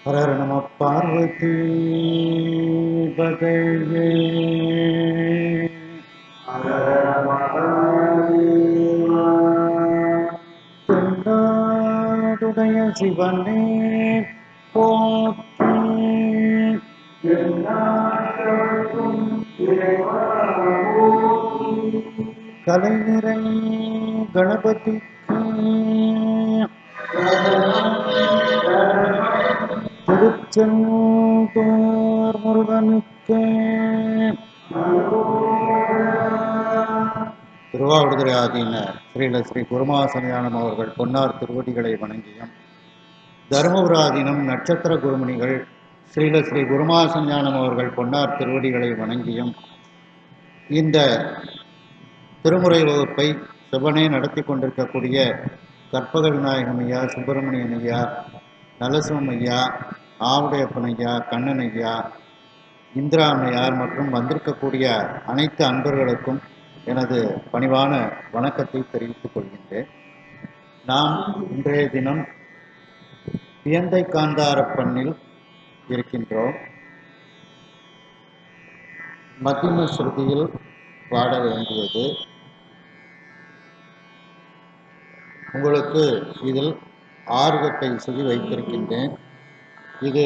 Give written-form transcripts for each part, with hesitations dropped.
ஹர ஹர நம பார்வதி பதையே தென்னாடுடைய சிவனே போற்றி கலைநிறை கணபதிக்கு திருச்செந்தூர் முருகனுக்கு திருவாவடுதுறை ஆதீன ஸ்ரீ குருமாசனயானம் அவர்கள் பொன்னார் திருவடிகளை வணங்கியும், தருமபுர ஆதீனம் நட்சத்திர குருமணிகள் ஸ்ரீ குருமாசனயானம் அவர்கள் பொன்னார் திருவடிகளை வணங்கியும், இந்த திருமுறை வகுப்பை சிவனே நடத்தி கொண்டிருக்கக்கூடிய கற்பக விநாயகம் ஐயா, சுப்பிரமணியன் ஐயா, நலசுவம் ஐயா, ஆவுடையப்பன் ஐயா, கண்ணன் ஐயா, இந்திராமையார் மற்றும் வந்திருக்கக்கூடிய அனைத்து அன்பர்களுக்கும் எனது பணிவான வணக்கத்தை தெரிவித்துக் கொள்கின்றேன். நாம் இன்றைய தினம் பியந்தை காந்தாரப்பண்ணில் இருக்கின்றோம். மத்திம ஸ்ருதியில் பாட வேண்டியது. உங்களுக்கு இதில் 6 கட்டை சுதி வைத்திருக்கின்றேன். இது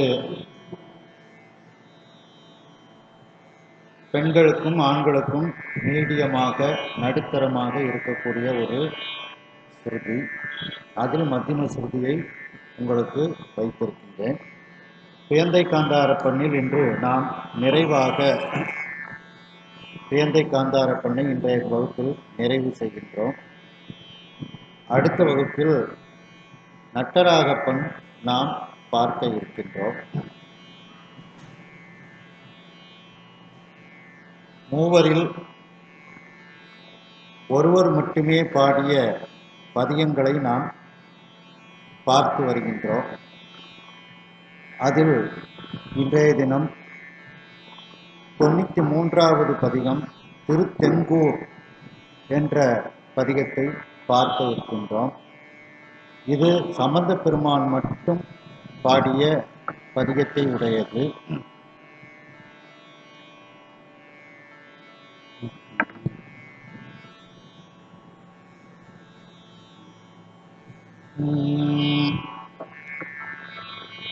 பெண்களுக்கும் ஆண்களுக்கும் மீடியமாக நடுத்தரமாக இருக்கக்கூடிய ஒரு ஸ்ருதி. அதில் மத்திம ஸ்ருதியை உங்களுக்கு வைத்திருக்கின்றேன். பியந்தை காந்தாரப்பண்ணில் இன்று நாம் நிறைவாக பியந்தை காந்தாரப்பண்ணை இன்றைய வகுப்பில் நிறைவு செய்கின்றோம். அடுத்த வகுப்பில் நட்டராகப்பண் நாம் பார்க்க இருக்கின்றோம். மூவரில் ஒருவர் மட்டுமே பாடிய பதியங்களை நாம் பார்த்து வருகின்றோம். அதில் இன்றைய தினம் 93வது பதிகம் திருத்தெங்கூர் என்ற பதிகத்தை பார்க்க இருக்கின்றோம். இது சம்பந்த பெருமான் மட்டும் பாடிய பதிகத்தை உடையது.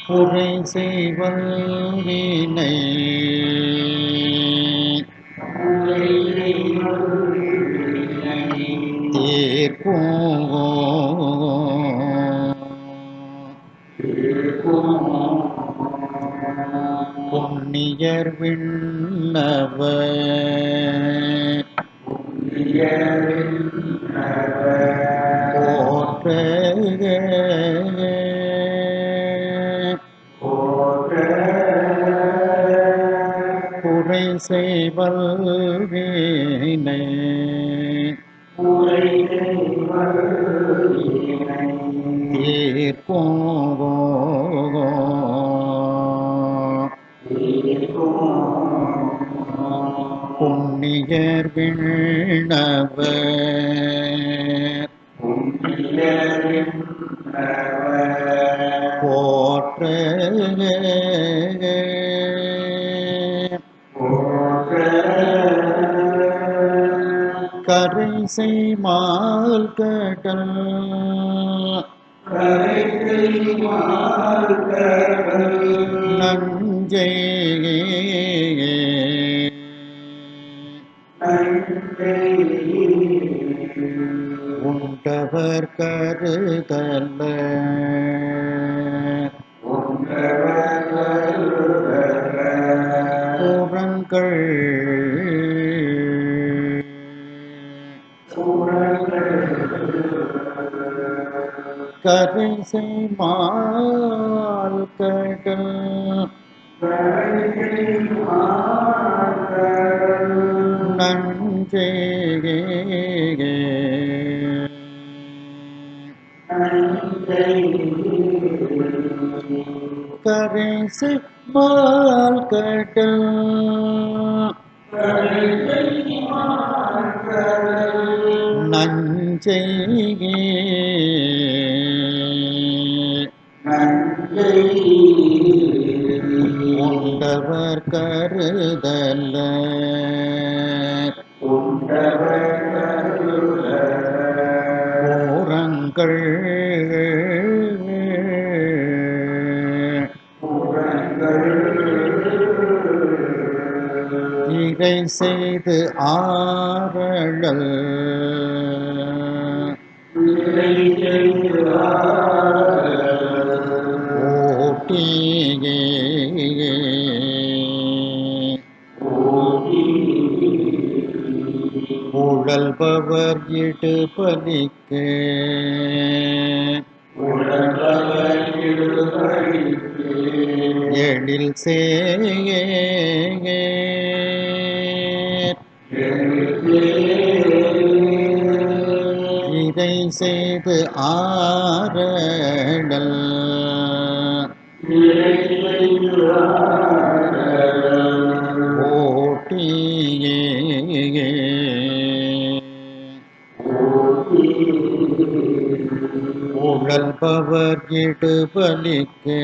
புரை செய்வல்வினை தீர்க்கும் புண்ணியர் விண்ணவர் போற்ற புரை செய்வல்வினை தீர்க்கும் புண்ணியர் விண்ணவர் போற்ற கரை செய்மால் கடல் நஞ்சை உண்டவர் கருதல்ல புறங்கள் கரை செய்மால் கடல் நஞ்சே கரை செய்மால் கடல் நஞ்சை கருதல்ல ஓரங்கள் இறை செய்து ஆரழல் ஓட்டியே உழல்பவர் இடுபலிக்கு எழில் சேயே இதை செய்து ஆரடல் ஓட்டியே உழல்பவர் இடுபலிக்கு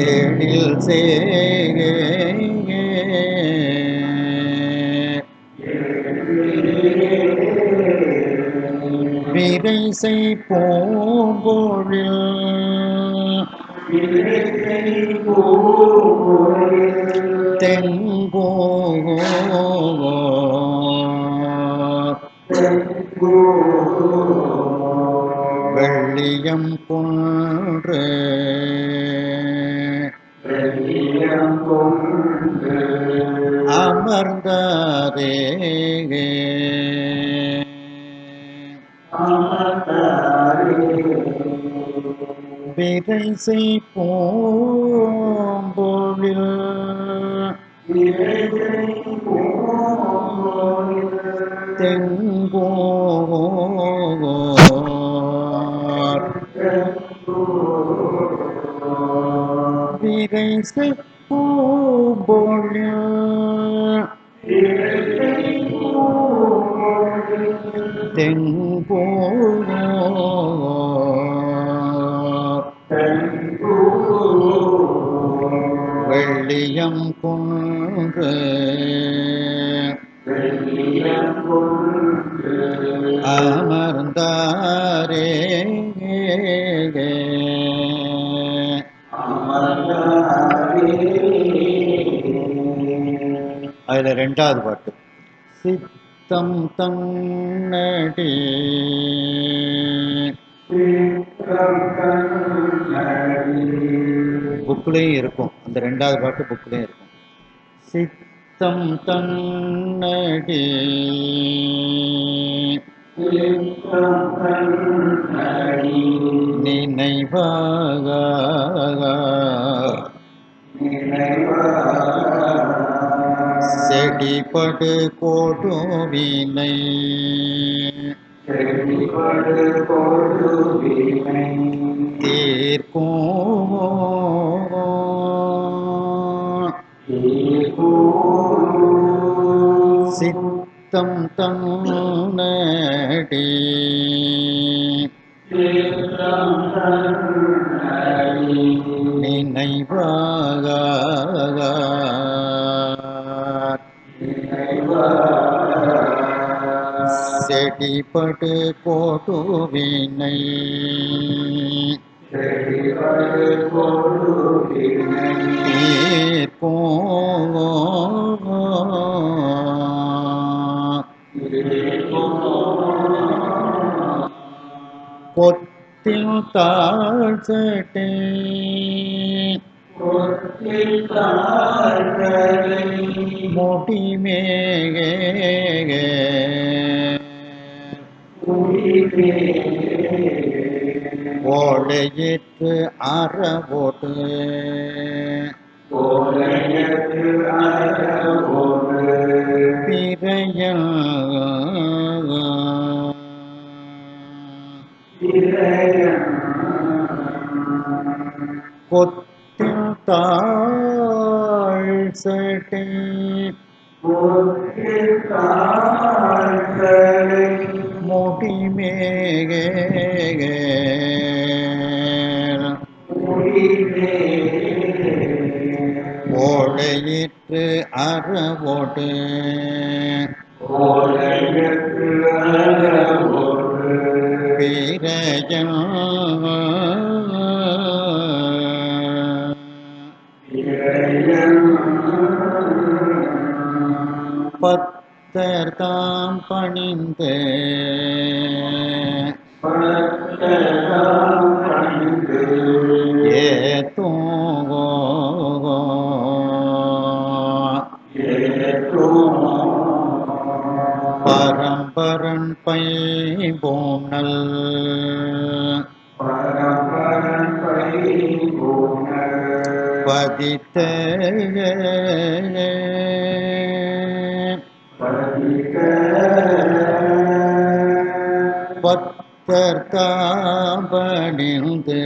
எழில் சேயே விரை செய் பூங்கோழில் தெங்கோ வெள்ளியம் கொன்று அமர்ந்தாரே விரை செய் பூம்பொழில் தெங்கோ விரை செய் பூம்பொழில் தெங்கோ வெள்ளியம் கொன்று அமர்ந்தாரே அதுல ரெண்டாவது பாட்டு சித்தம் தன்னடி புக்லையும் இருக்கும், அந்த ரெண்டாவது பாட்டு புக்லையும் இருக்கும். சித்தம் தன்னடி நினைவாக செடிபடு கொடுவினை தீர்க்கும் சித்தம் தன்னடி நினைவாக செடிபடு கொடுவினை கொத்தில் தாழ்சட்டே முடிமேகே ஓழையிற்று அறவோடு பிறையல் கொத்தில் தாழ்சட்டே முடிமேகே அறவோட்டு வீரஜன் பத்தர் தாம் பணிந்து ஏத்தோங்கோ பரம்பரன் பைபோனல் பதித்த பத்தர் தாம் பணிந்து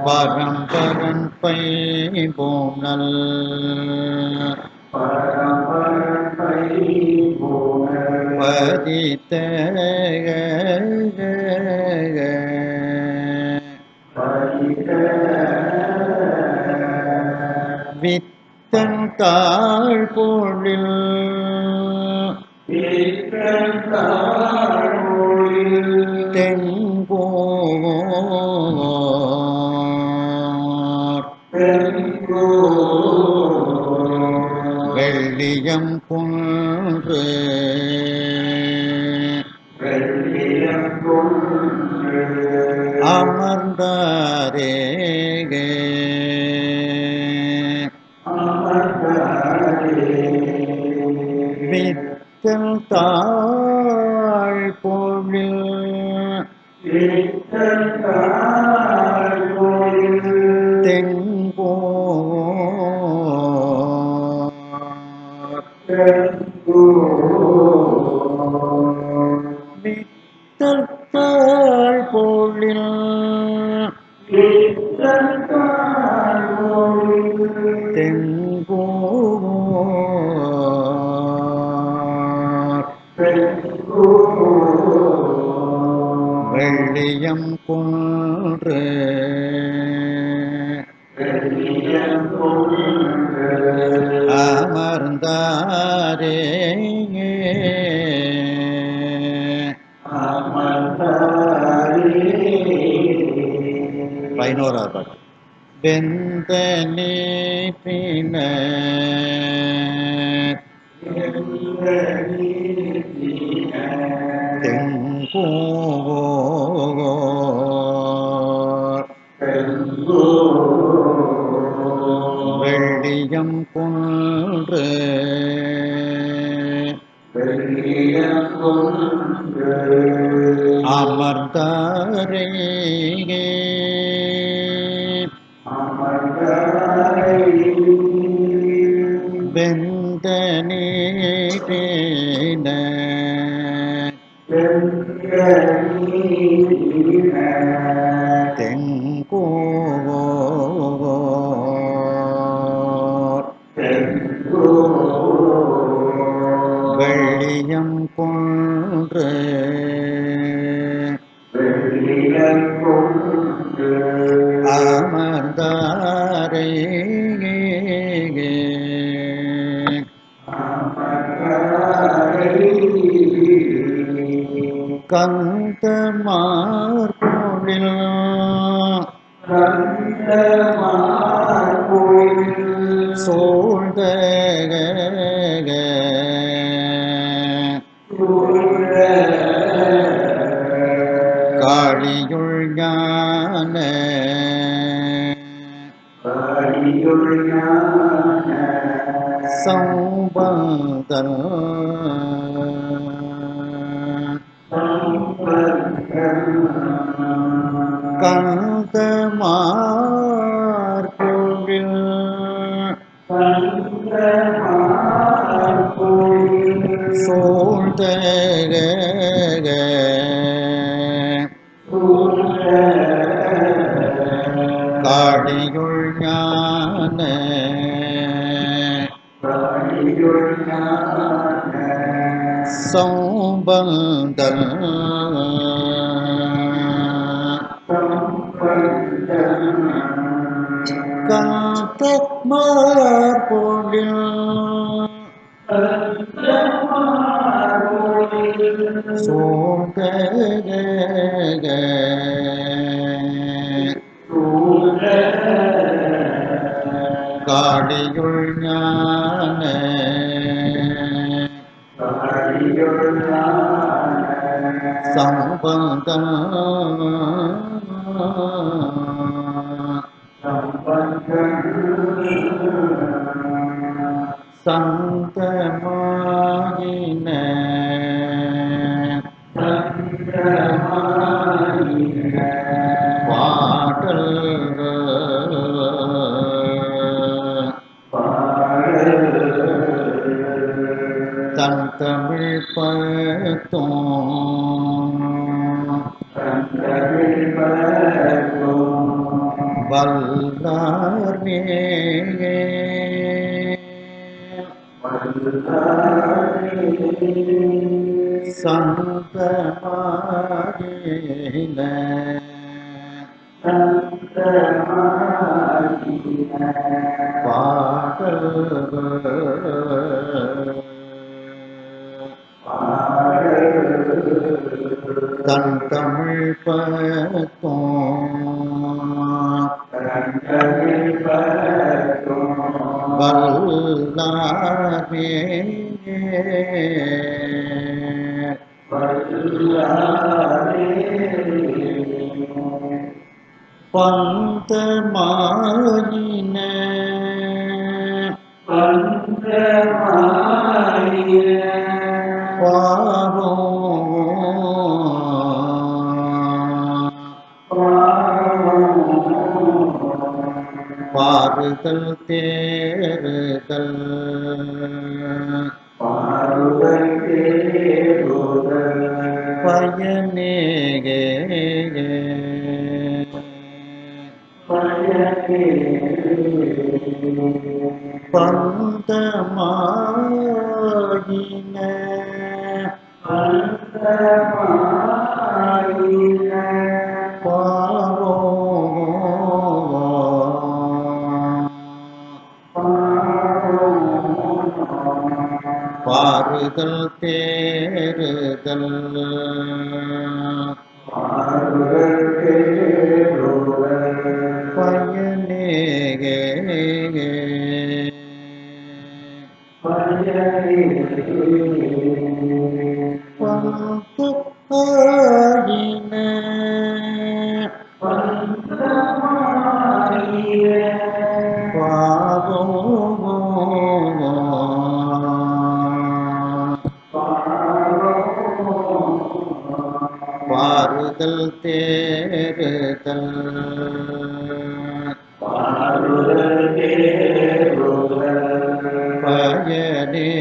பரம்பரன் பைபோனல் பதித்த வித்தன் தாழ் பொழில் தெங்கோர் வெள்ளியம் குன்று அமர்ந்தாரேகே வித்தல் தாழ் பொழில் தெங்கோர் வித்தல் தாழ் பொழில் தெங்கோர் வெள்ளியம் குன்று அமர்ந்தாரே 11வது பாட்டு. வெந்த நீப்பின தெங்கோர் வெள்ளியம் குன்று அமர்ந்தாரே வெந்த நீரின தெங்கோர் வெள்ளியம் குன்று அமர்ந்தாரே கந்தமார் பொழில் சூழ்ந்த காளியுள் ஞான சம்பந்தன் கந்தமார் பொழில் சூழ்ந்த காளியுள் ஞான சம்பந்தன் காத்த மார்பொழில் சோழ்ந்த காடியுள் ஞான சம்பந்தன் சந்தமாயின பாடல் தன் தமிழ் பத்தும் வல்லார் மேலே சந்தமாயின பாடல் தன் தமிழ் பத்தும் வல்லாரே பந்தமாயின பாரோ பாருதல் தேறுதல் பயனேகே பந்தமாயின பாரோ பாருதல் தேறுதல் பயனேகே பந்தமாயின பாரோ பாருதல் தேறுதல் பயனே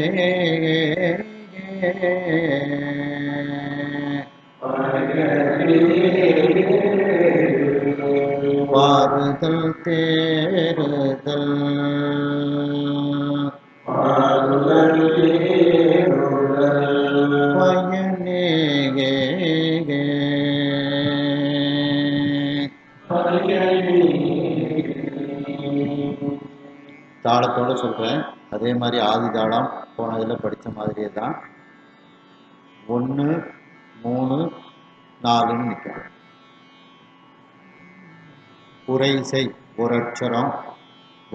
பாருதல் தேறுதல் பயனேகே தாளத்தோட சொல்றேன். அதே மாதிரி ஆதி தாளம் போன இதில் படித்த மாதிரியே தான் 1 3 4ன்னு நிற்கும். உரைசை ஒரு அட்சரம்,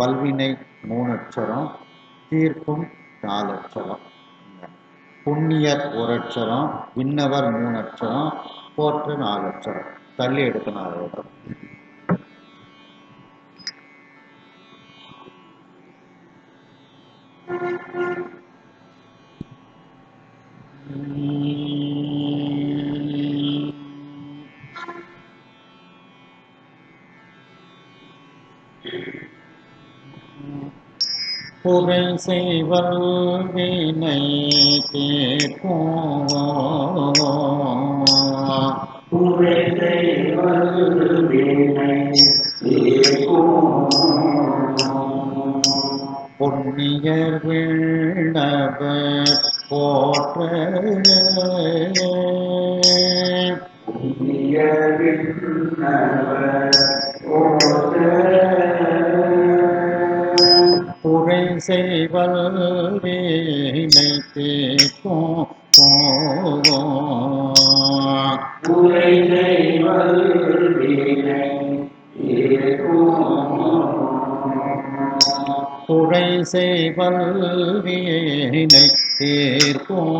வல்வினை 3 அட்சரம், தீர்க்கும் 4 அட்சரம், புண்ணியர் ஒரு அட்சரம், விண்ணவர் 3 அட்சரம், போற்று 4 அட்சரம். தள்ளி எடுக்கணும் அதோட. புரை செய்வல் வினை தீர்க்கும் புண்ணியர் விண்ணவர் போற்ற புரை செய்வல் வீணை தீர்க்கும் புரை செய்வல் வீணை புரை செய்வல் வீணை தீர்க்கும்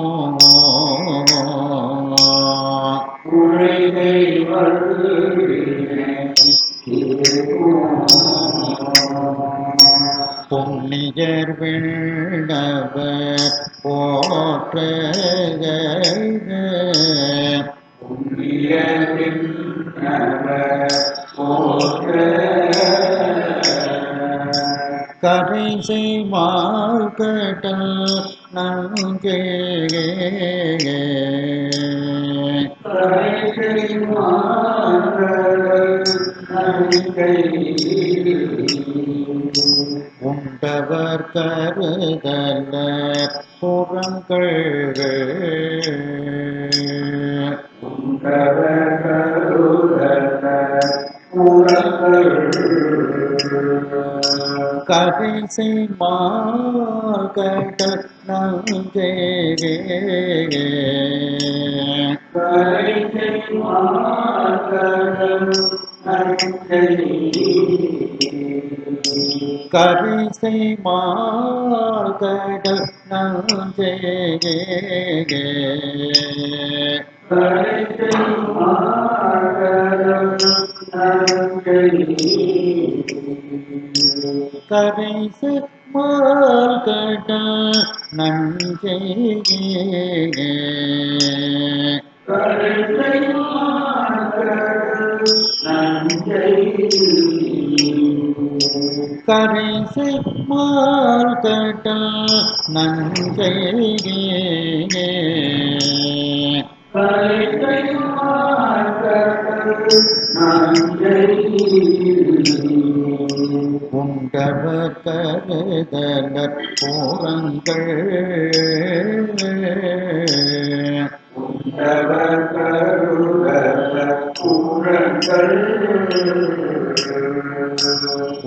புரை செய்வல் வீணை புண்ணியர் விண்ணவர் போற்ற கரை செய்வாள் கடல் நங்கே உண்டவர் கருதல புறங்கள் கரை செய்வாள் கடல் நங்கே கரை செய்வாள் கடல் நங்கே கரை செய்வாள் கடல் நங்கே கரை செய்வாள் கடல் நங்கே உண்டவர் கருதலற் போரங்கள்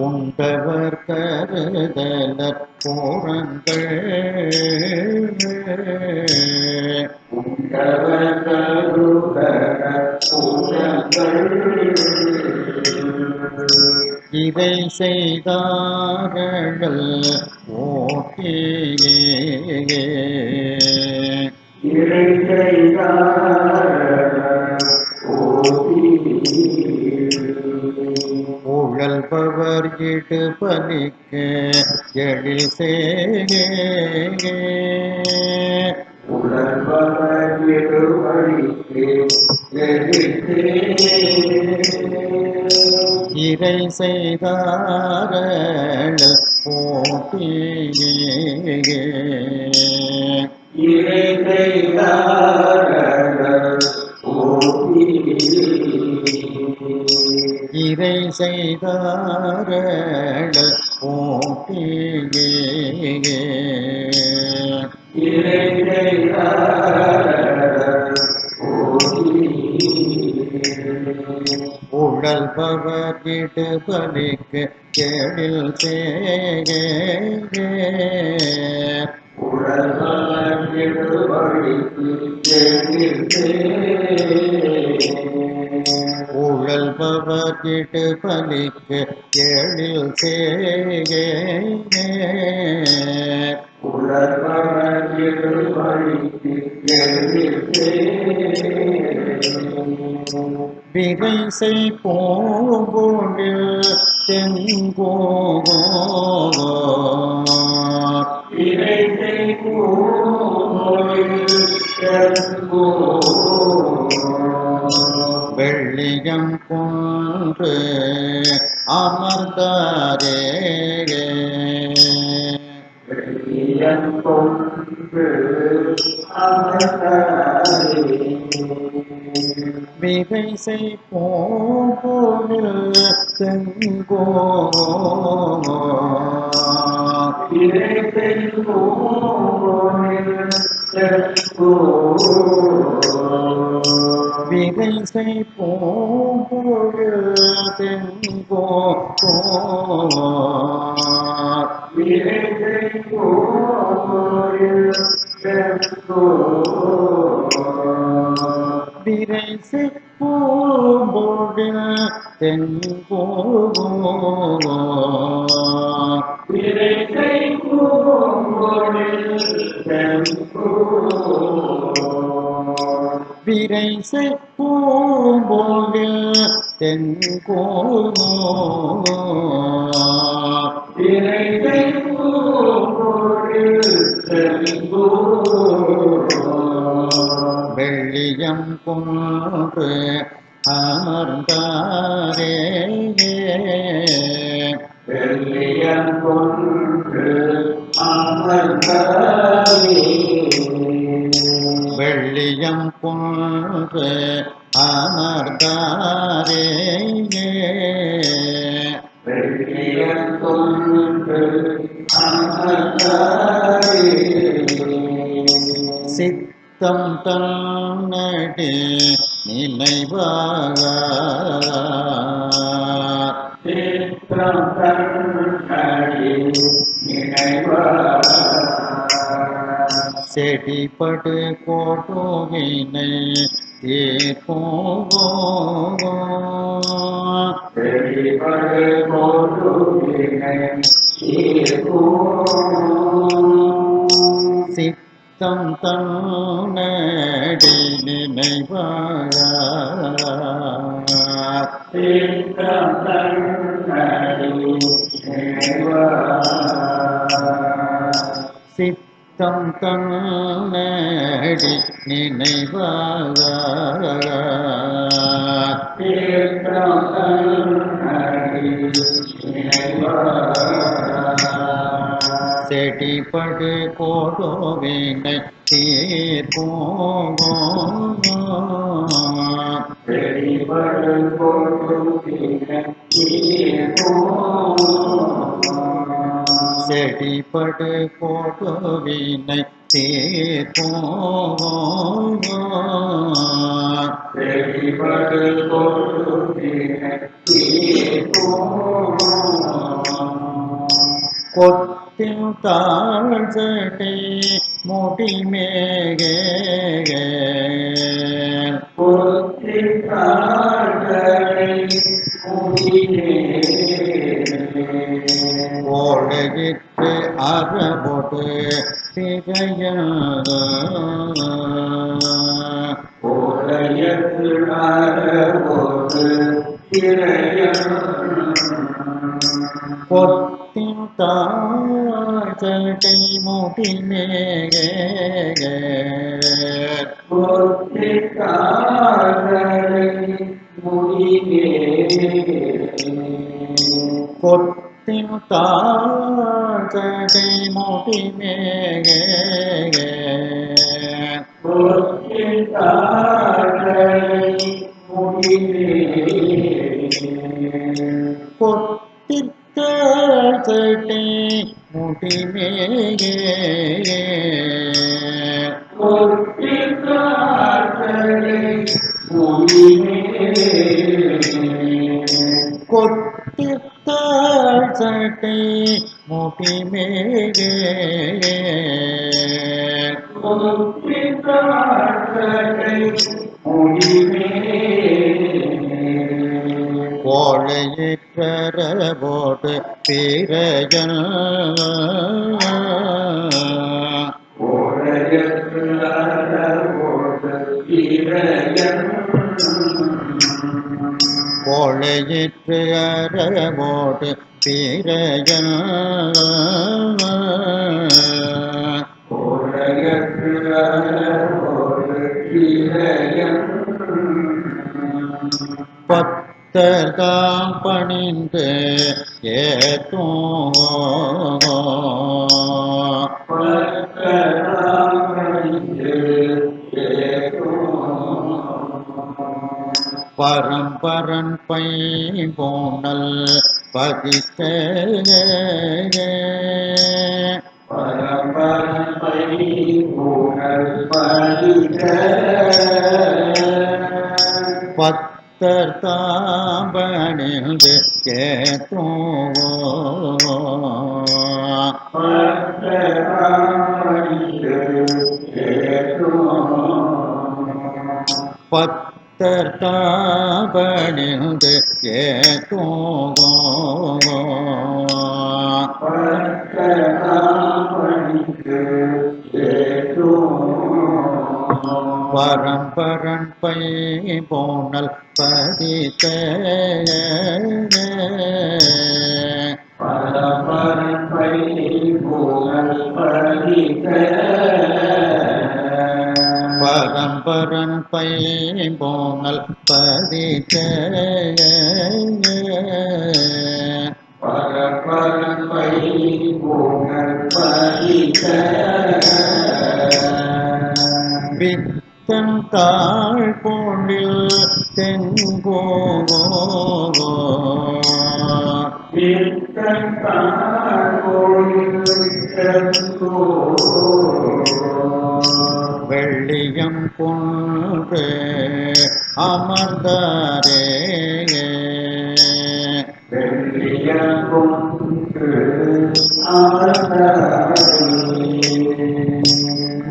உண்டவர் கருதலற் போரங்கள் இதை செய்தார்கள் ஓட்டியே உழல்பவர் இடு பலிக்க எழில் செய்கே இறை செய்தார்கள் போட்டியே இறை செய்தார்கள் போட்டியே உழல்பவர் இடு பலிக்கு எழில் செய்கே உழல்பவர் இடு பலிக்கு எழில் செய்கே விரை செய் போம்பொழில் தெங்கோ வெள்ளியம் கொன்று அமர்ந்தாரே விரை செய் போம்பொழில் தெங்கோ விரைசை பூம்பொழில் தெங்கோ விரைசை பூம்பொழில் தெங்கோ விரைசை பூம்பொழில் தெங்கோ வெள்ளியம் கொன்று அமர்ந்தாரே வெள்ளியம் கொன்று அமர்ந்தாரே சித்தம் தன்னடி நினைவாக செடிபடு கோட்டுவினை தீர்ப்போங்கோ சித்தம் தன்னடி நினைவாக சித்தம் தன்னடி நினைவாக செடிபடு கோடுவினை தீர்ப்போங்கோ செடிபடு கோடுவினை தீர்ப்போங்கோ கொத்தின் தாழ்சடை முடிமேக கோடையிட்டு அறபொடு திரையத கொத்தின் தாழ்சடை முடிமேக கொத்தின் தாழ்சடை முடிமேக கொத்தின் தாழ்சடை முடிமேக கொத்தின் தாழ்சடை முடிமேக கோழையிற்றரபோடு பிறையன் கோழையிற்று அரபோடு பிறையன் பத்தர்தாம் பணிந்து ஏத்தும் பரம்பரன் பைம்போனல் பதித்த பரம்பரை புகழ் பதிக பத்தர் தாம்பணிந்து ஏத்தும் பத்தர் தாம்பணிந்து ஏத்தும் பரம்பரன் பை போனல் பதித்த பரம்பரை புகழ் பதிக பரம்பரன் பை போனல் பதித்த பரம்பரை புகழ் பதிக வித்தன் தாழ் போனில் தெங்கோ வெள்ளியம் கொண்டு அமர்ந்தாரே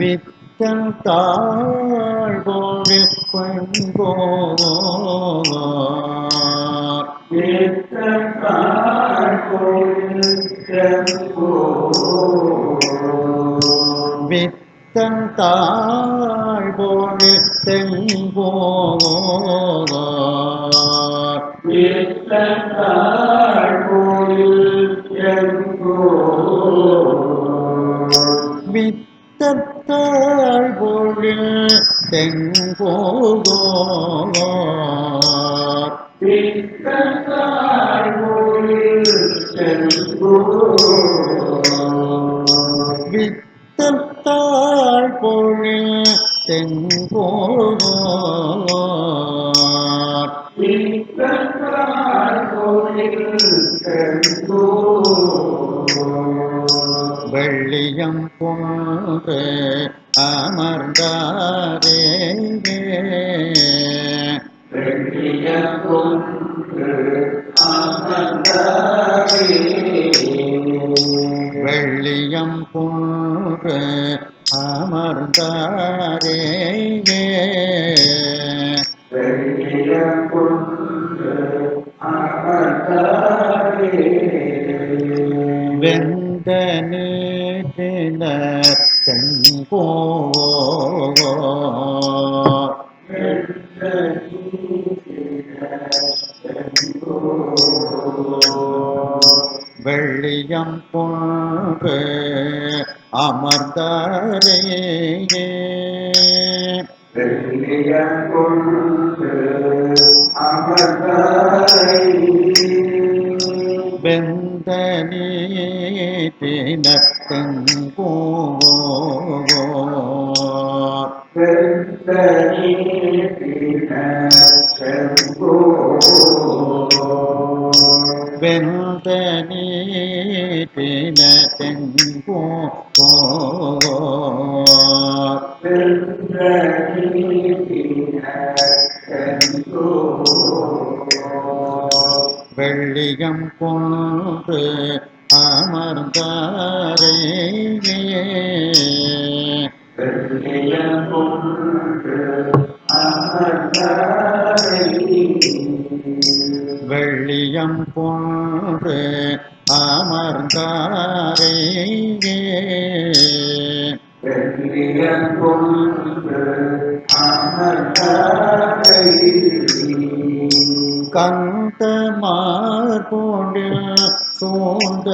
வித்தன் தாழ் போனில் பெண்கோ வித்தன் தாழ் போனில் தெங்கோ வித்தத்தாழ் போனில் தெங்கோ வித்தத்தாழ் போனில் தெங்கோ வெள்ளியம் கொண்டு அமர்ந்தாரே வெள்ளியம் கொண்டு அமர்ந்தாரே வெந்த நீட்டினர் தெங்கோ வெள்ளியம் கொண்டு அமர்ந்தாரே வெந்த நீட்டினர் தெங்கோ வெந்த நீட்டினர் தெங்கோ வெள்ளியம் கொண்டு அமர்ந்தாரே வெள்ளியம் கொண்டு அமர்ந்தாரே கந்தமார் போண்டில் சூழ்ந்த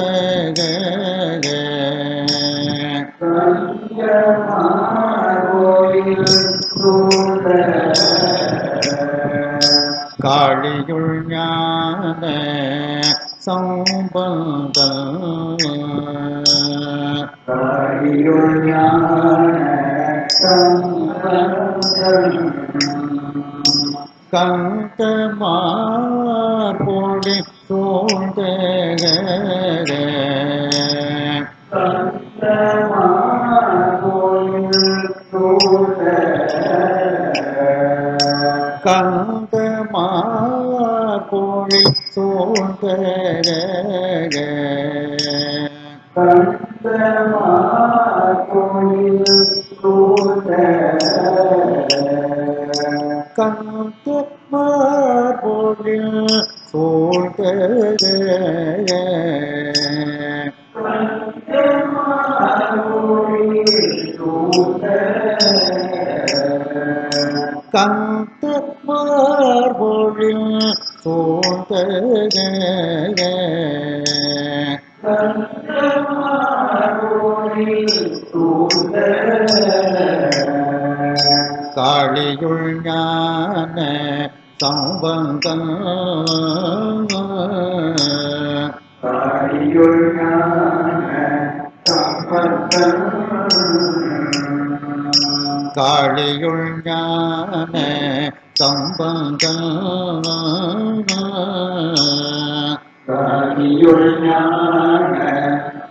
காளியுள் ஞான சம்பந்தம் கந்தமார் போடி சூழ்ந்த மார்பொழி சூழ்ந்த கந்த மார்பொழில் சூழ்ந்த கந்த மார்பொழில் சூழ்ந்த காளியுள் ஞான சம்பந்தம் காளியுள் ஞான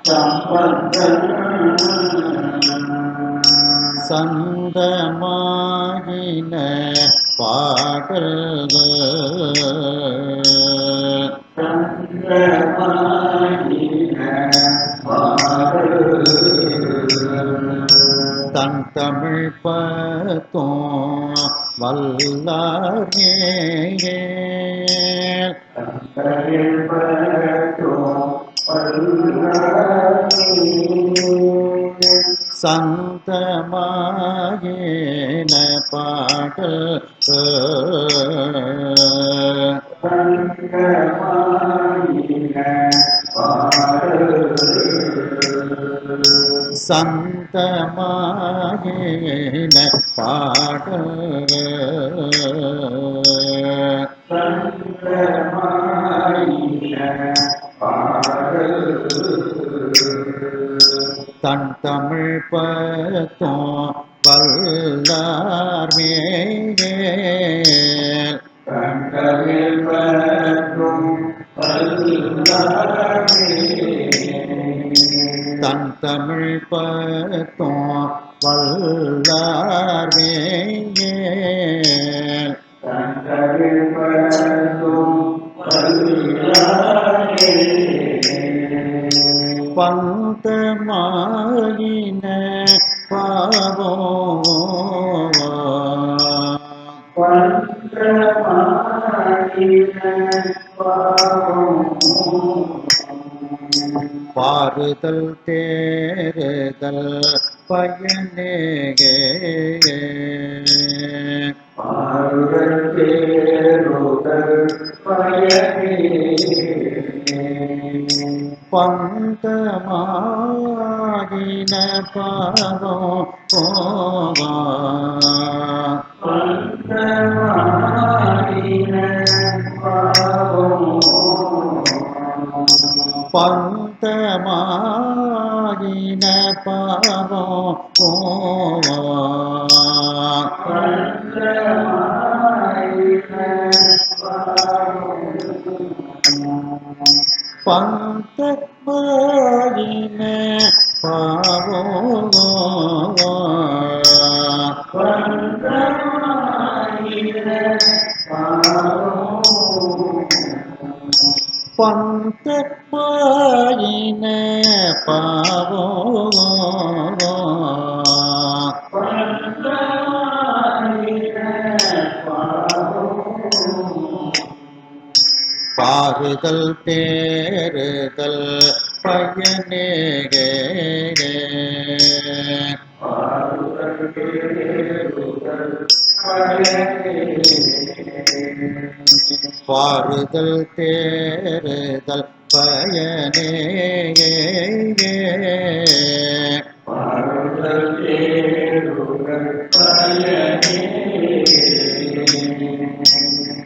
சம்பந்தம் சந்தமாயின பாடல் தன் தமிழ் பத்தும் வல்லாரே சந்தமாயின பாடல் சந்தமாயின பாடல் தன் தமிழ் பத்தும் வல்லார் மேல் தன் தமிழ் பத்தும் வல்லார் மேல் பந்தமாயின பாவோ பாருதல் தேறுதல் பயனேகே பந்தமாயின பாவோ பந்தமாயின பாவோ பந்தமாயின பாவோ பந்தமாயின பாவோ பாருதல் தேறுதல் பயனேகே பாருதல் தேறுதல் பயனேகே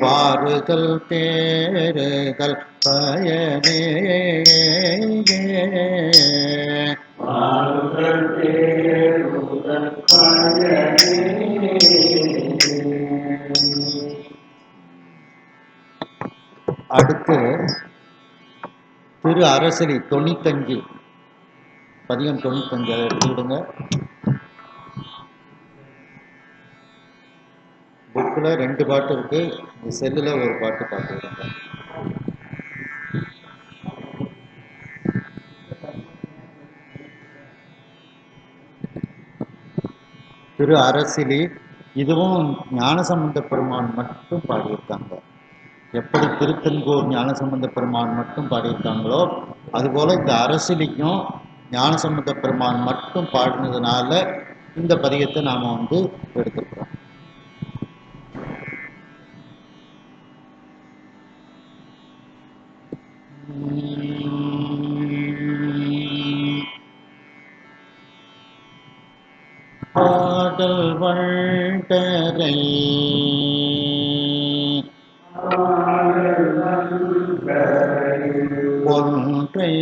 பாருதல் தேறுதல் பயனேகே அடுத்து திரு அரசரி 95 பதிகம் 95 அதை எடுத்துக்கிடுங்க. புக்கு புக்கில் 2 பாட்டு இருக்கு, இந்த செல்லில் ஒரு பாட்டு பார்த்துக்கிறோங்க. திரு அரசிலி, இதுவும் ஞானசம்பந்த பெருமான் மட்டும் பாடியிருக்காங்க. எப்படி திருத்தென்கூர் ஞானசம்பந்த பெருமான் மட்டும் பாடியிருக்காங்களோ அதுபோல இந்த அரசிலிக்கும் ஞானசம்பந்த பெருமான் மட்டும் பாடினதுனால இந்த பதிகத்தை நாம் எடுத்துக்கிறோம். பாடல் வண்டரை ஒன்றை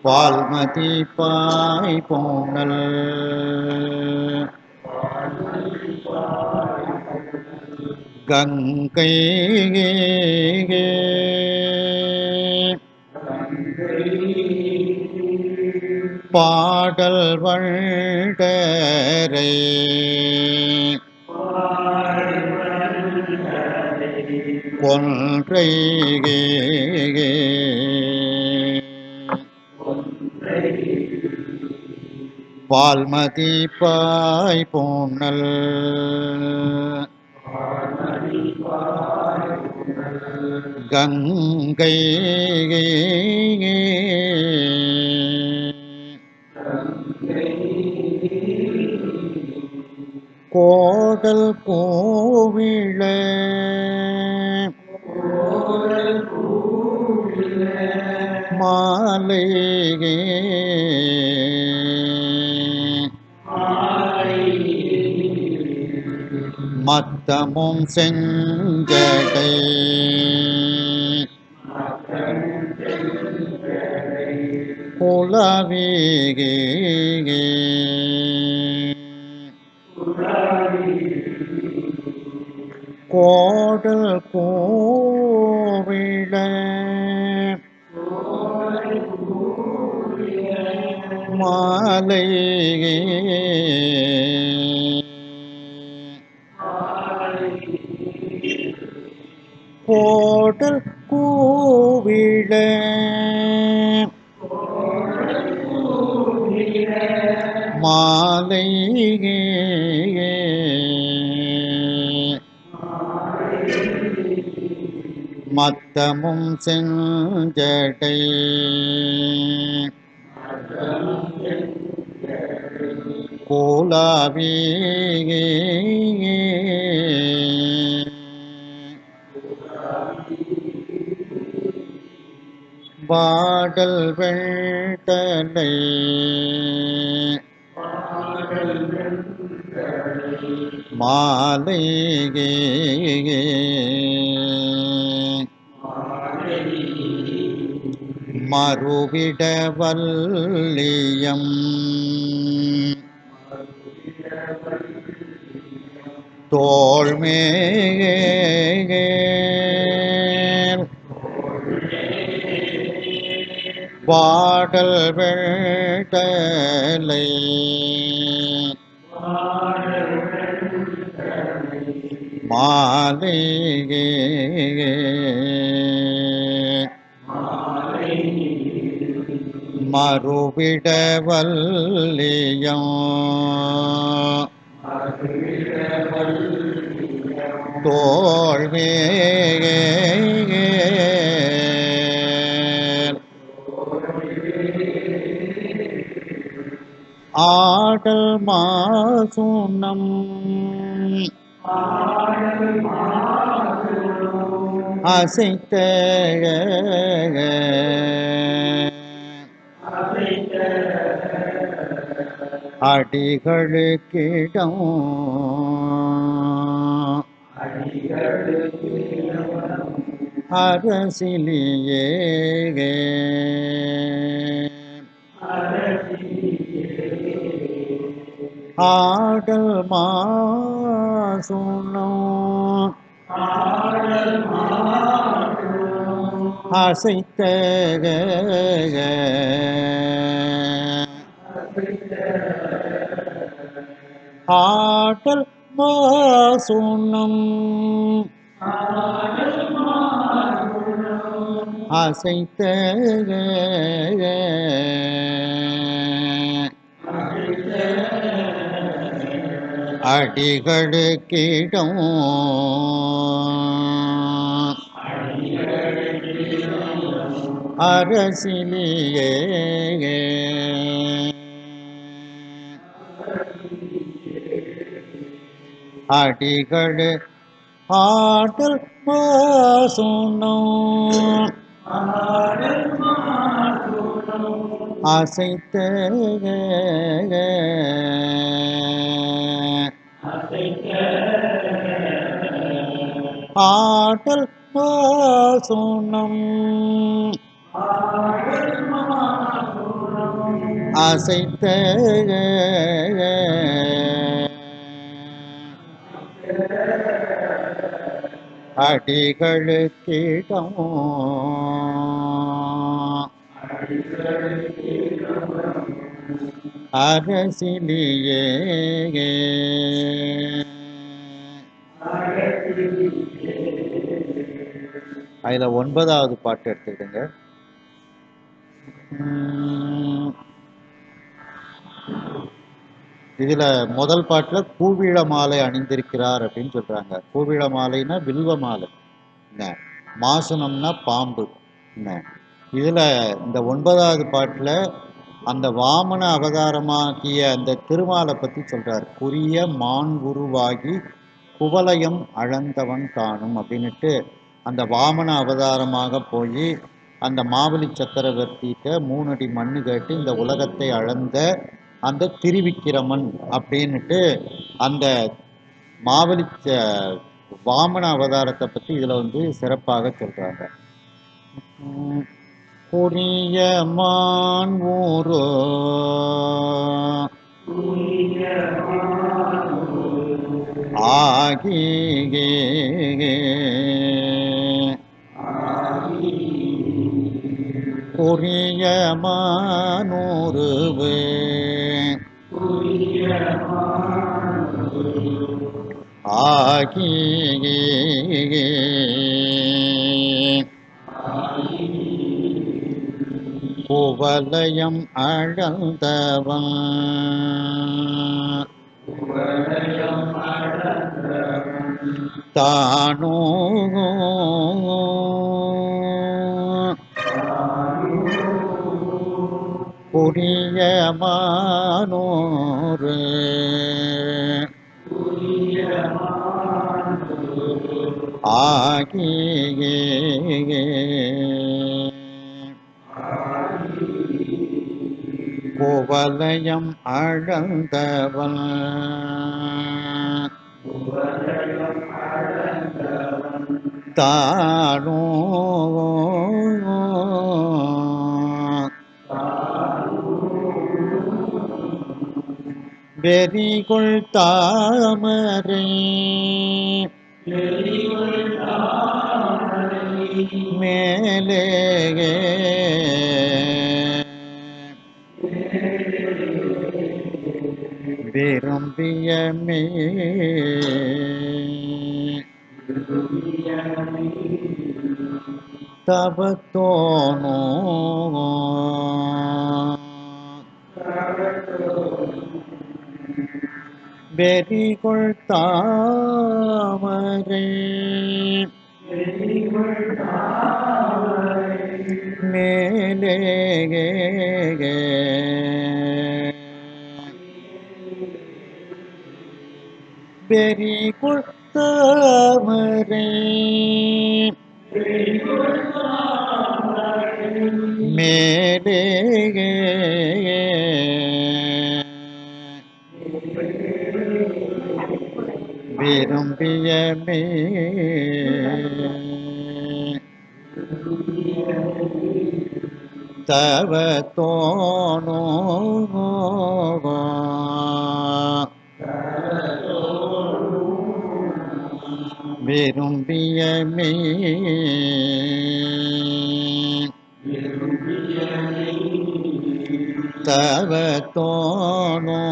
பால்மதி பாய் போனல் கங்கை பாடல் வண்டரை கொன்றை பால்மதி பாய் போனல் கங்கை கோடல் கோவில மாலை மத்தமும் செஞ்சடை குலவிகே கோடல் கோவில மாலை கோடல் கோவில மாலை மத்தமும் செஞ்சடை கோலாவி பாடல் வெட்டலை மாலை மறுவிட வல்லியம் தோள்மேல் பாடல் வெட்டலை மாலை மறுவிட வல்லியம் தோள்மேல் ஆடல் மாசுனம் அசைத்த அடிகளுக்கிடம் அரசிலியே ஆடல் மாசுனம் அசைத்த ஆடல் மாசுணம் அசைத்த அடிகளுக்கிடம் அரசிலியே அடிகளு ஆடல் மாசுணம் அசைத்த ஆடல் மாசுணம் அசைத்த அடிகளுக்கிடம் அரசிலியே அதுல 9வது பாட்டு எடுத்துக்கிடுங்க. இதுல முதல் பாட்டுல கூவிள மாலை அணிந்திருக்கிறார் அப்படின்னு சொல்றாங்க. கூவிள மாலைன்னா வில்வ மாலை, மாசுனம்னா பாம்பு. இதுல இந்த 9வது பாட்டுல அந்த வாமன அவதாரமாகிய அந்த திருமாலை பத்தி சொல்றார். குறிய மான் உருவாகி குவலயம் அளந்தவன் காணும் அப்படின்னுட்டு அந்த வாமன அவதாரமாக போய் அந்த மாவலி சக்கரவர்த்திட்ட 3 அடி மண்ணு கேட்டு இந்த உலகத்தை அளந்த அந்த திருவிக்கிரமன் அப்படின்னுட்டு அந்த மாவலி வாமன அவதாரத்தை பத்தி இதுல சிறப்பாக சொல்றாங்க. புரிய மான் ஊரோ ஆகி புரிய மானூருவே ஆகி குவலயம் அழந்தவன் தானோ புரிய மானோரு ஆகி குவலயம் அழந்தவன் தானோ வெறிகொள் தாமரை மேலே விரும்பிய மே தவத்தோனோ வெறிகொள் தாமரை மேலே வெறிகொள் தாமரை மேலே விரும்பிய மே தவத்தோனோ விரும்பிய மே தவத்தோனோ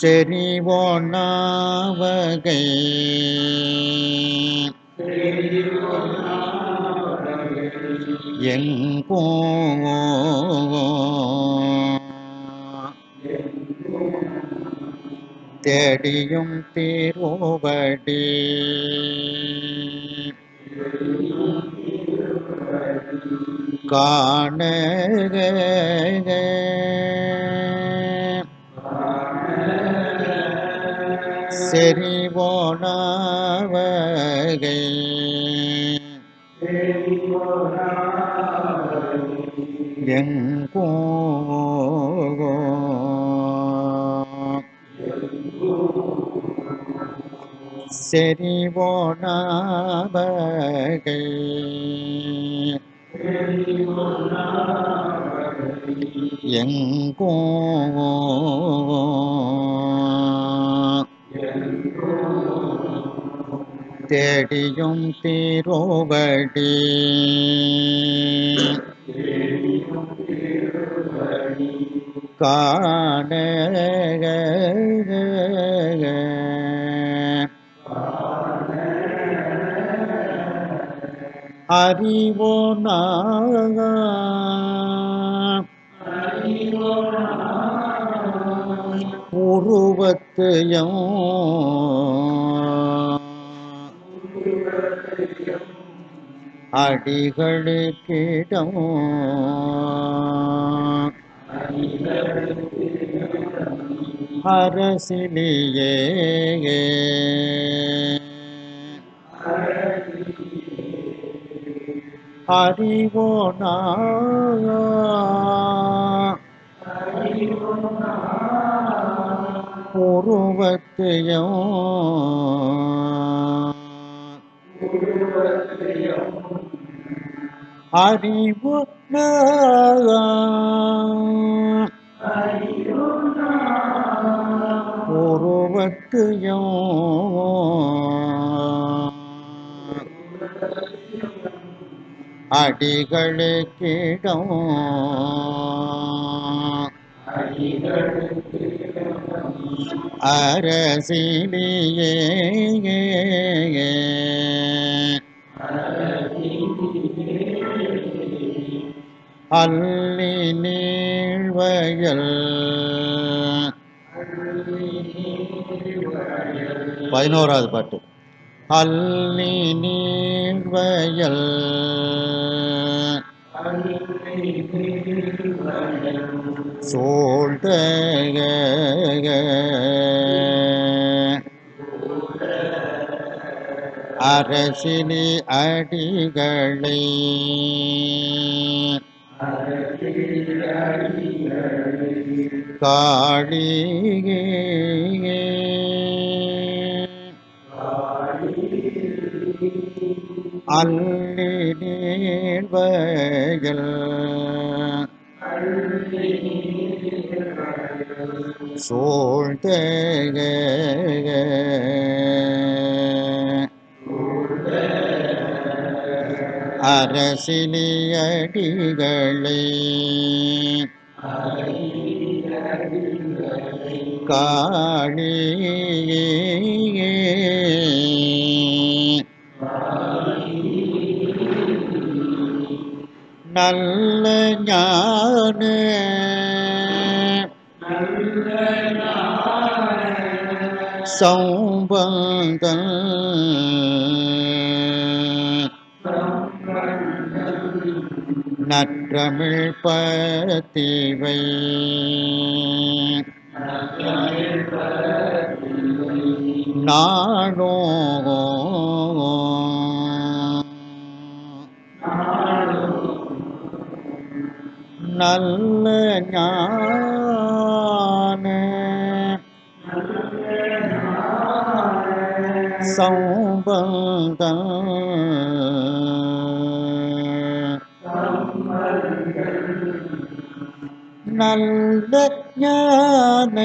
செறிவோனாவகை எங்கோ தேடியும் திருவடி காண செறிவோனாவகை எங்கோ செறிவோனாவகை எங்கோ தேடியும் திருவடி காண அறிவோனா உருவத்தையும் அடிகளுக்கிடம் அரசிலியே அறிவோனா உருவத்தையும் அறிவோனா உருவத்தையும் அடிகளுக்கிடம் அரசிலியே அல்லி நீழ்வயல் 11வது பாட்டு. அல்லி நீழ்வயல் சூழ்ந்த அரசினி அடிகளை காளியே அல்லி நீழ்வயல் சூழ்ந்த அரசினி அடிகளை காளியே நல்ல ஞான சௌபந்தன் நற்றமிழ் பத்திவை நாடோ நல்ல ஞான சௌபந்தன் நல்ல ஞான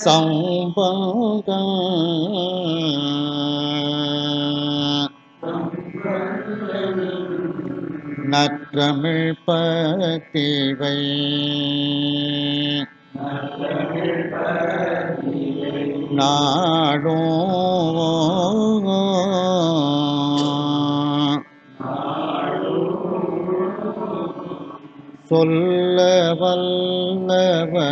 சௌபந்தன் நற்றமிழ் பத்திவை நாடும் சொல்ல வல்லவர்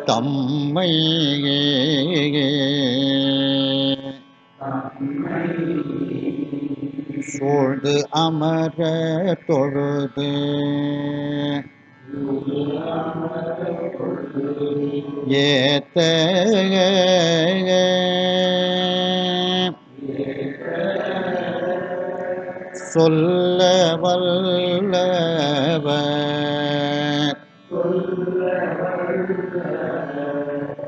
தம்மை சூழ்ந்து அமர தொழுது ஏத்த சொல்ல வல்லவர்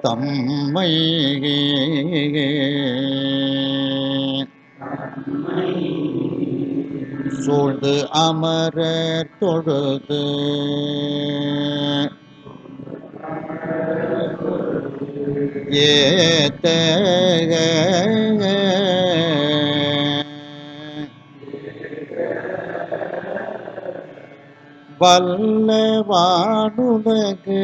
தம்மை சூழ்ந்து அமர தொழுது ஏத்த வல்லவானுலகு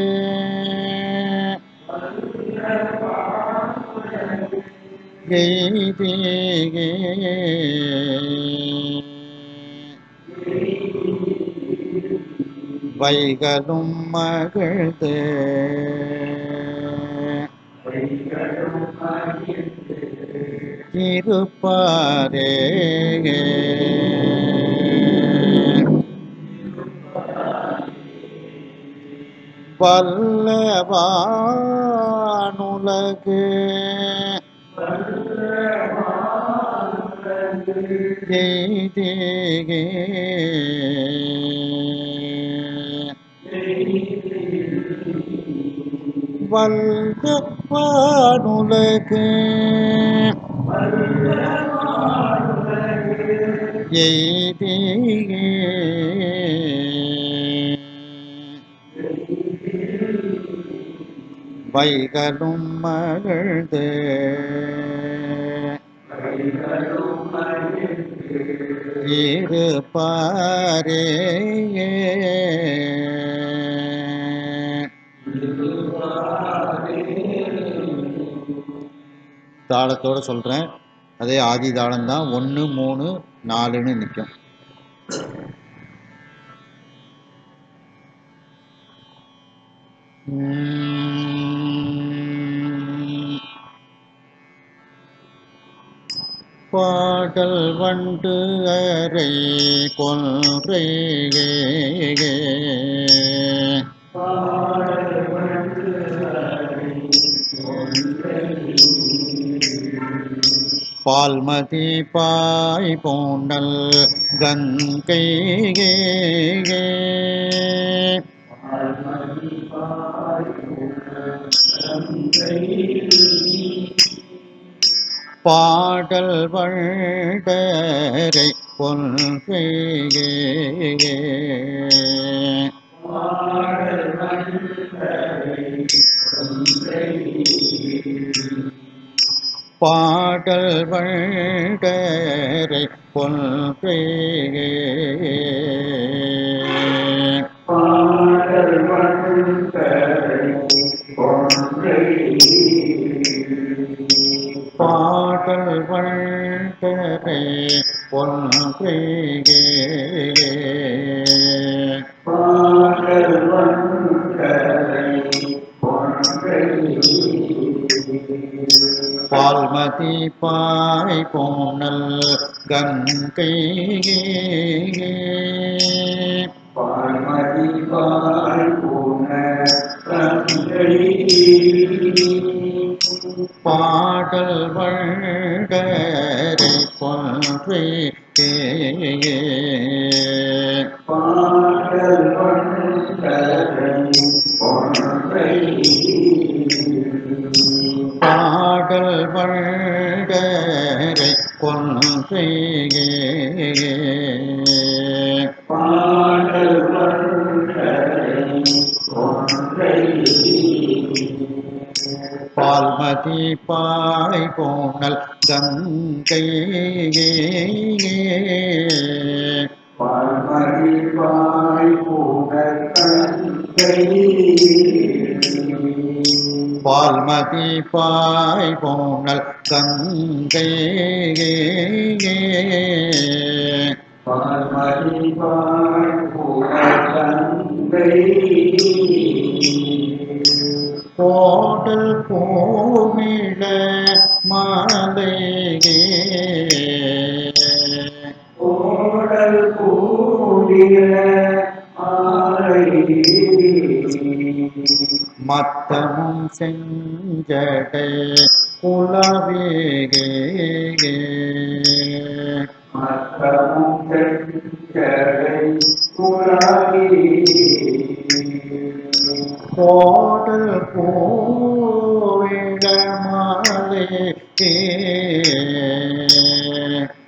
எய்தியே வைகளும் மகிழ்ந்து இருப்பாரே வல்லவானுலகு எய்தியே வல்லவானுலகு எய்தியே வைகளும் மகிழ்ந்து இருப்பாரே தாளத்தோட சொல்றேன். அதே ஆதி தாளம் தான். 1 3 4ன்னு நிற்கும். பாடல் வண்டு அறை கொன்றை பால்மதி பாய் போண்டல் கங்கை பாடல் வண்டரை கொன்றை பாடல் வண்டரை கொன்றை பாடல் வண்டரை கொன்றை பால்மதி பாய் போனல் கங்கை பால்மதி பாய் போன கங்கை பாடல் வண்டரை கொன்றை பாடல் வண்டரை கொன்றை பாடல் வண்டரை கொன்றை பாடல் வண்டரை கொன்றை பால்மதி பால்மதி பாய் போனல் கங்கை பால்மதி பாய் புகழ் கங்கை பால்மதி பாய் போனல் கங்கை பால்மதி பாய் புகழ் கங்கை கோடல் கோவிட மாலையே கோடல் கூடிய ஆலை மத்தமும் செஞ்சடை குலவேகே மத்தமும் செஞ்சடை குலாவி கோடல் கோவிட மாலையே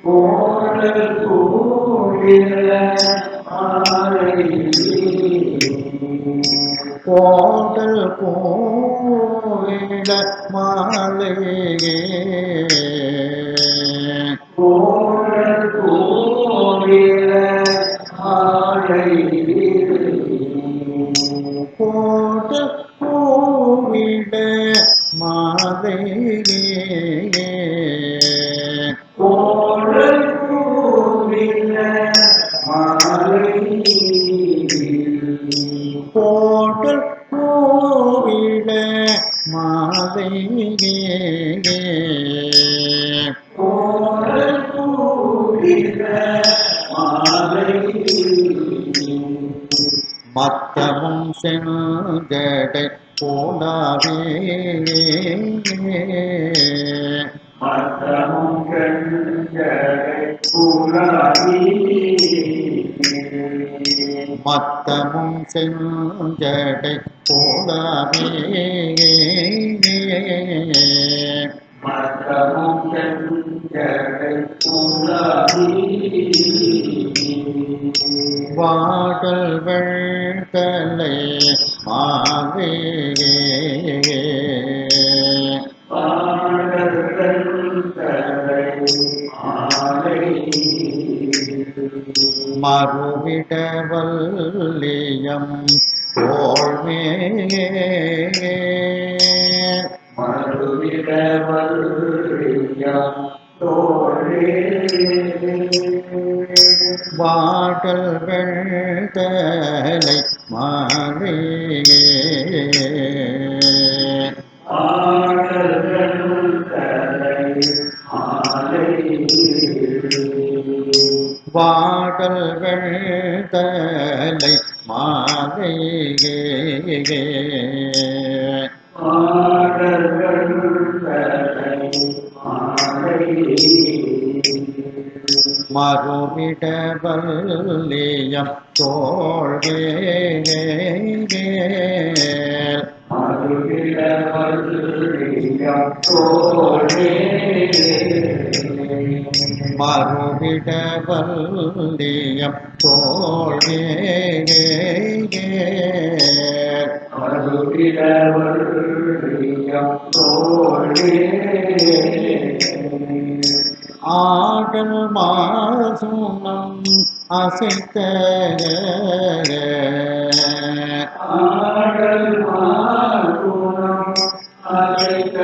கோடல் கூடிய ஆலை கோடல் கோவிட மாலையே கோடல் கூடிய ஆலை கோடல் கோவிட மாலையே கோடல் கூடிய மாலை கோடல் கோவிட மாலையே கோடல் கூடிய மாலை மத்தமும் செஞ்சடை போலாவே மத்தமும் செஞ்சடை குலாவி மத்தமும் செஞ்சடை போலாவே மத்தமும் செஞ்சடை குலாவி வாடல் வெள்தலை மாவே பாடல்கள் தலை ஆலை மறுவிட வல்லியம் தோழ்மே மறுவிட வல்லியம் தோழே வாடல் வெள்தலை மாவே பாடல்கள் தலை ஆலை வாடல் வெள்தலை மாலையே பாடல்கள் தலை ஆலை மறுவிட வல்லியம் தோழ்வே மறுவிட வல்லியம் தோழே மறுவிட வல்லியம் தோழ்வே மறுவிட வல்லியம் தோழே ஆடல் மாசுனம் அசைத்த ஆடல் மாகுணம் அழைத்த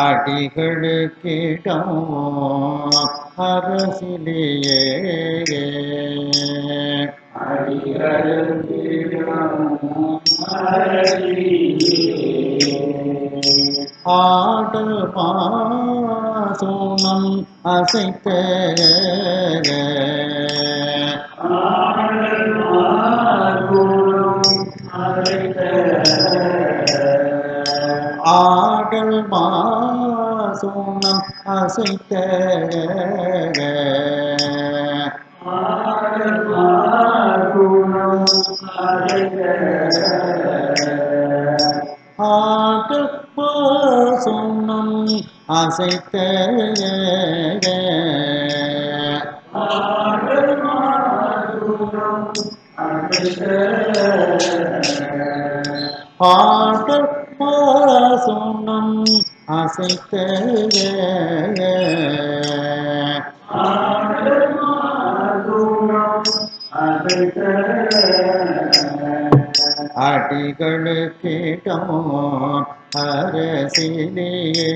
அடிகளுக்கிடம் அரசிலேயே ஆடல் மாசோனம் அசைத்த ஆடல் மாசோனம் அசைத்த ஆடல் மாசோனம் அசைத்த ஆடல் சோனம் அசைத்த அடிகளுக்கிடமோ அரசிலேயே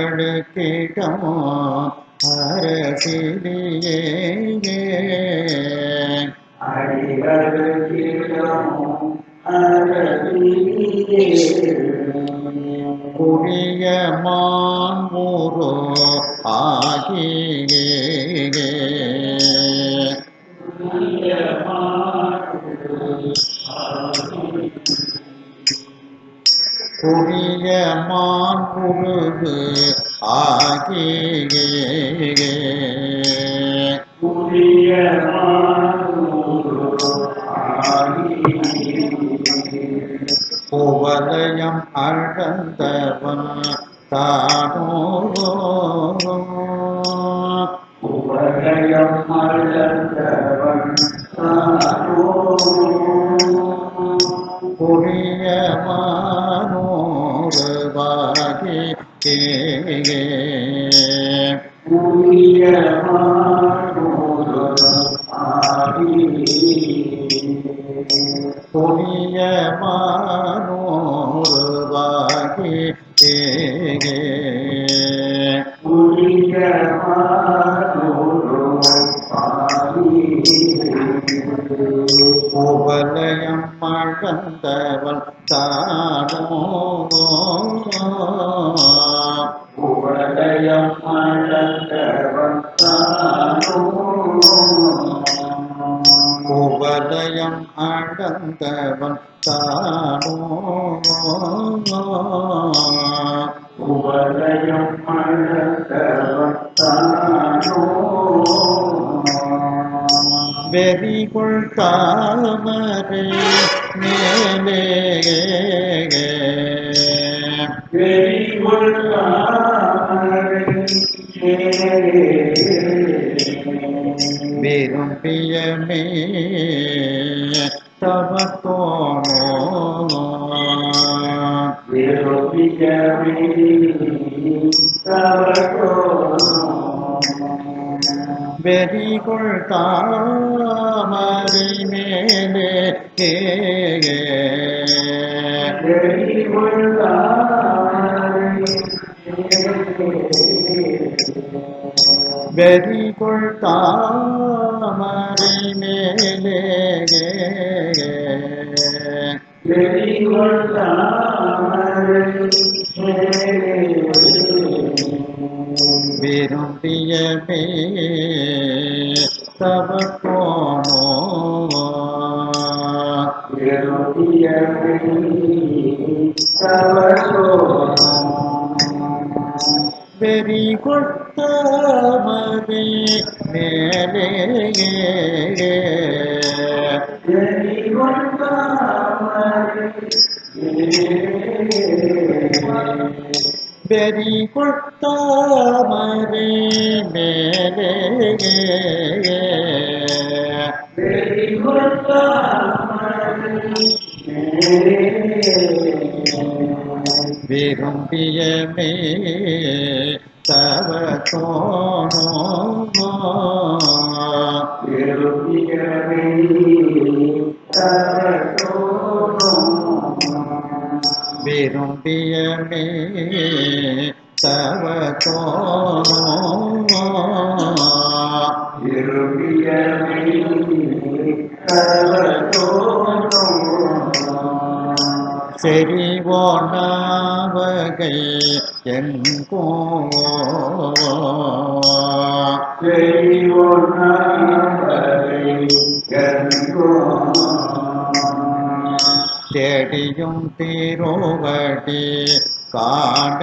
அடிகளுக்கிடமோ அரசிலேயே புரியமான் ஊரோ ஆகியே புரியமான் உருது ஆகியே புவலயம் அழந்தவன் தானோ புரியமானோருவாகி புரியமானோருவாகி புவலயம் அழந்தவள் தானோ புவலயம் அழந்தவன் தானோ வெறிகொள் தாமரை மேலே விரும்பியமே தவத்தோனோ வெறிகொள் தாமரை மேலே வெறிகொள் தாமரை மேலே விரும்பியமே தவத்தோனோ வெறி கொட்டமதி மேலே வெறி கொட்டமதி மேலே விரும்பியமே தவத்தோனோ விரும்பியமே தவத்தோனோ செறிவோனவகை எங்கோ தேடியும் திருவடி காண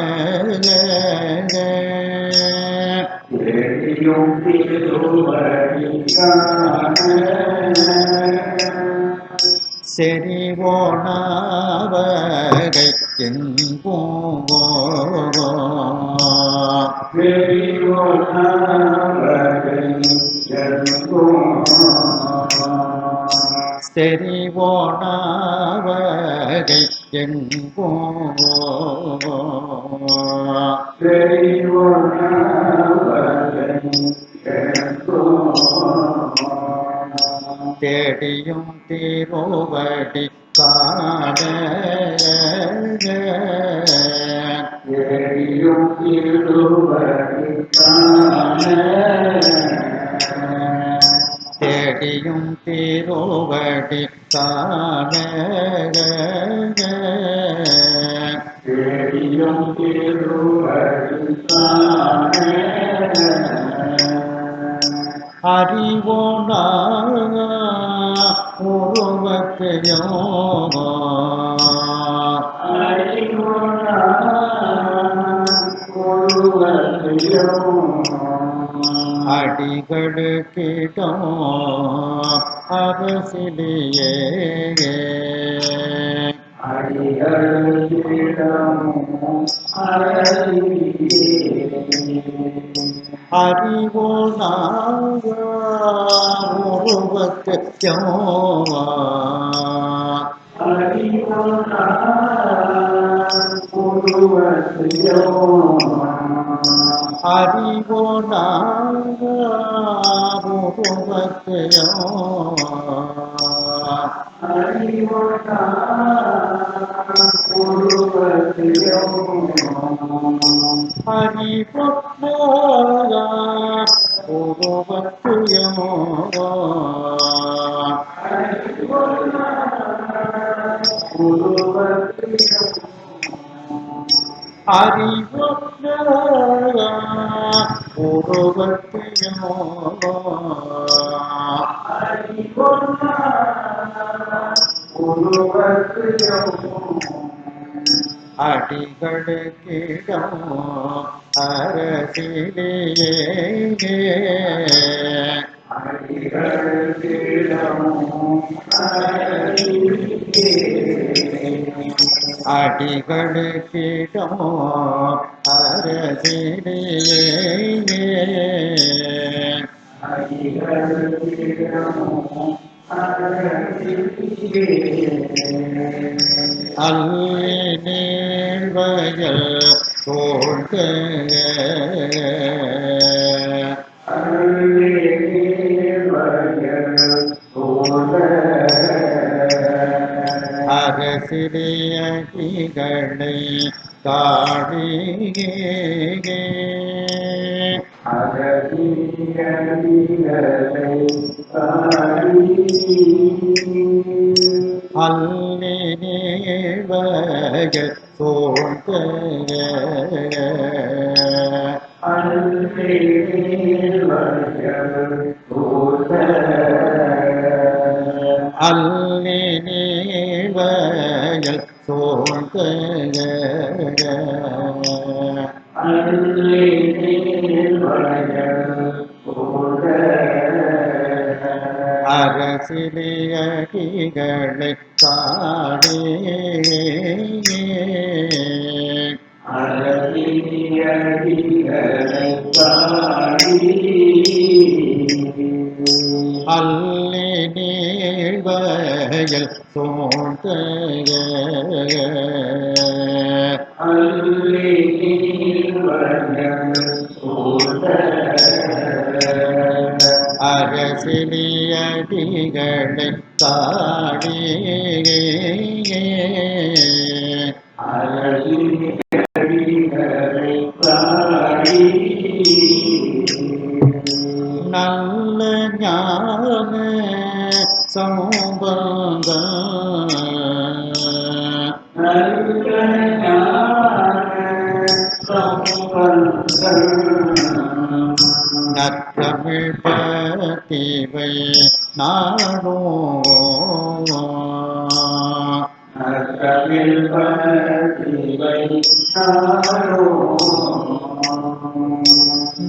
செறிவோனவகை எங்கோ தெரிவோனாவகை எங்கோ தேடியும் திருவடி காண தேடியும் திருவடி காண தேடியும் திருவடி காண தேடியும் திருவடி காண அறிவோனா உருவத்தையோ அடிகளுக்கிடோ அரசிலேயே அறிவோனாக உருவத்தையோ அறிவோனாக உருவத்தையோ அறிவொப்போயா உருவத்தையோ அறிவொப்போயா உருவத்தையோ அடிகளுக்கிடம் அரசிலேயே அடிகளுக்கிடம் அரசிலேயே அல்லி நீழ்வயல் தோழ்க அரசிலியடிகளை காணியே அல்லி நீழ்வயல் தோழ்க அல்லி நீழ்வயல் தோழ்க அரசிலியடிகளை காணியே அல்லி நீழ்வயல் தோழ்க அரசிலியடிகளை காணியே நல்ல ஞான சம்பந்த நற்றமிழ் பத்திவை நாடோ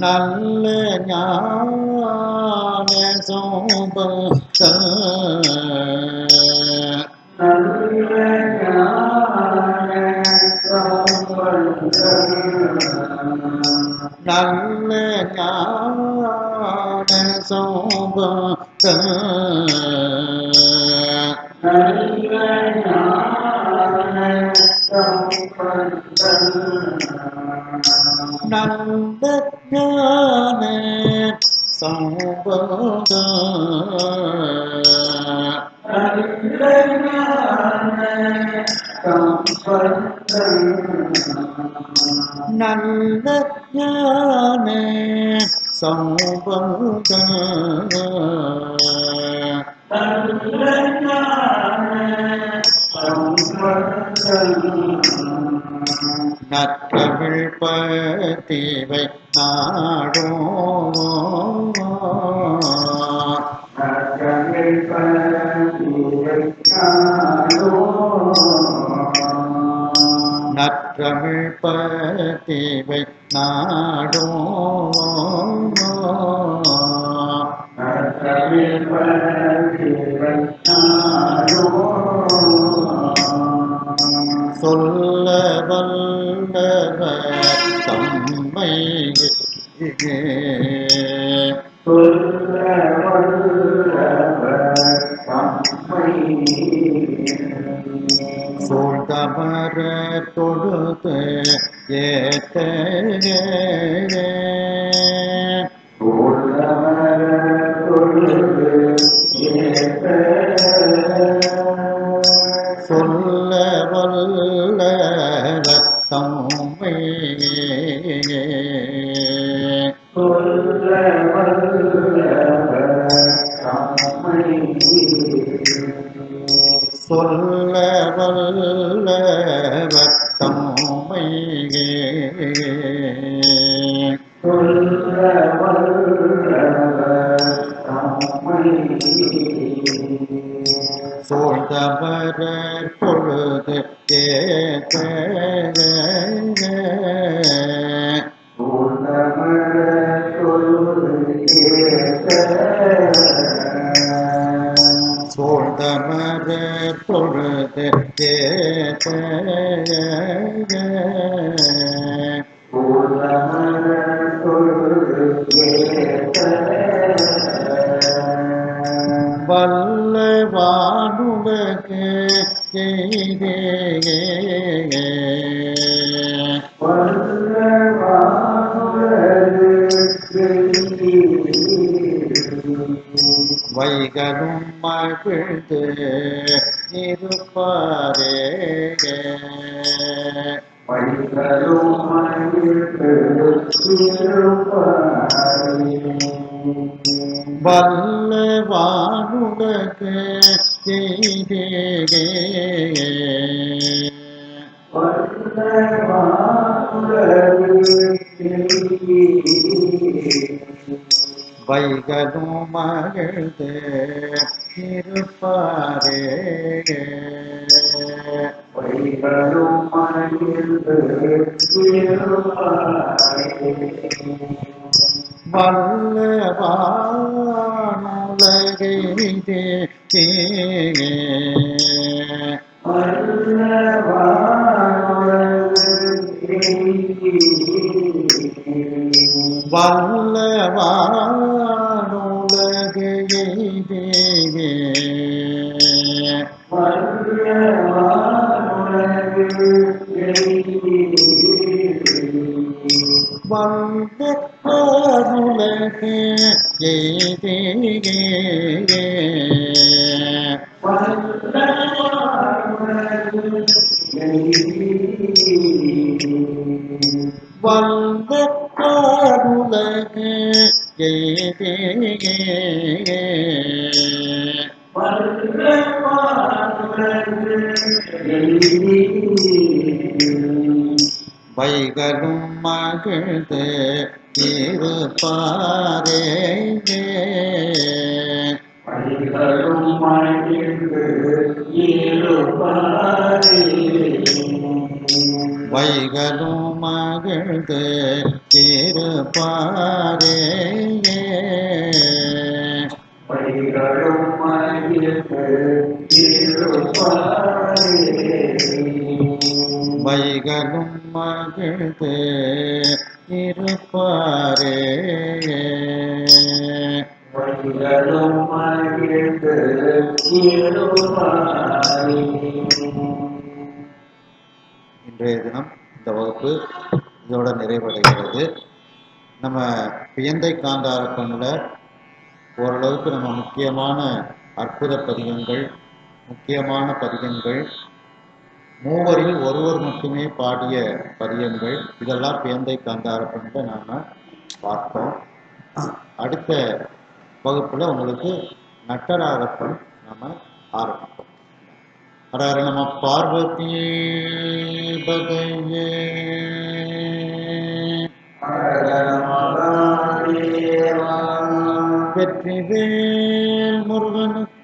நல்ல ஞான சம்பந்த நல்ல ஞான சம்பந்த நல்ல ஞான சம்பந்தன் நல்ல ஞான சம்பந்தன் நல்ல ஞான சம்பந்தன் நல்ல ஞான சம்பந்தன் நல்ல ஞான சம்பந்தன் நற்றமிழ் பத்திவை நாடும் நற்றமிழ் பத்திவை நாடும் நற்றமிழ் பத்திவை நாடும் நற்றமிழ் பத்திவை நாடும் சொல்ல வல்லவர் தம்மை சொல்ல வல்லவர் தம்மை சூழ்ந்தமர தொழுது ஏத்த சூழ்ந்தமர தொழுது ஏத்த சொல்ல வல்லவர் தம்மை சொல்ல வல்லவர் தம்மை சொல்ல வல்லவர் தம்மை சொல்ல வல்லவர் தம்மை சூழ்ந்தமர பொழுது ஏத்த சூழ்ந்தமர தொழுது ஏத்த சூழ்ந்தமர பொழுது ஏத்த சூழ்ந்தமர தொழுது ஏத்த வல்ல வானுலகு எய்தே வைகளும் மகிழ்ந்து இருப்பாரே வல்ல வானுலகு எய்தே வைகளும் மகிழ்ந்து இருப்பாரே வல்ல வானுலகெய்தே வல்ல வானுலகெய்தே வல்ல வானுலகு எய்தே வல்ல வானுலகு எய்தே வைகளும் மகிழ்ந்து இருப்பாரே வைகளும் மகிழ்ந்து இருப்பாரே வைகளும் மகிழ்ந்து இருப்பாரே இகழும் மகிழ்ந்து இருமாறி. இன்றைய தினம் இந்த வகுப்பு இதோட நிறைவடைகிறது. நம்ம பியந்தை காந்தார பண்ணில் ஓரளவுக்கு நம்ம முக்கியமான அற்புத பதிகங்கள், முக்கியமான பதிகங்கள், மூவரில் ஒருவர் மட்டுமே பாடிய பதிகங்கள், இதெல்லாம் பியந்தை காந்தார பண்ணில் நாம் பார்த்தோம். அடுத்த வகுப்பில் உங்களுக்கு நட்டராகப்பன் நம்ம ஆரம்பிப்போம். ஹர ஹர நம பார்வதி பதையே. வெற்றிவேல் முருகனுக்கு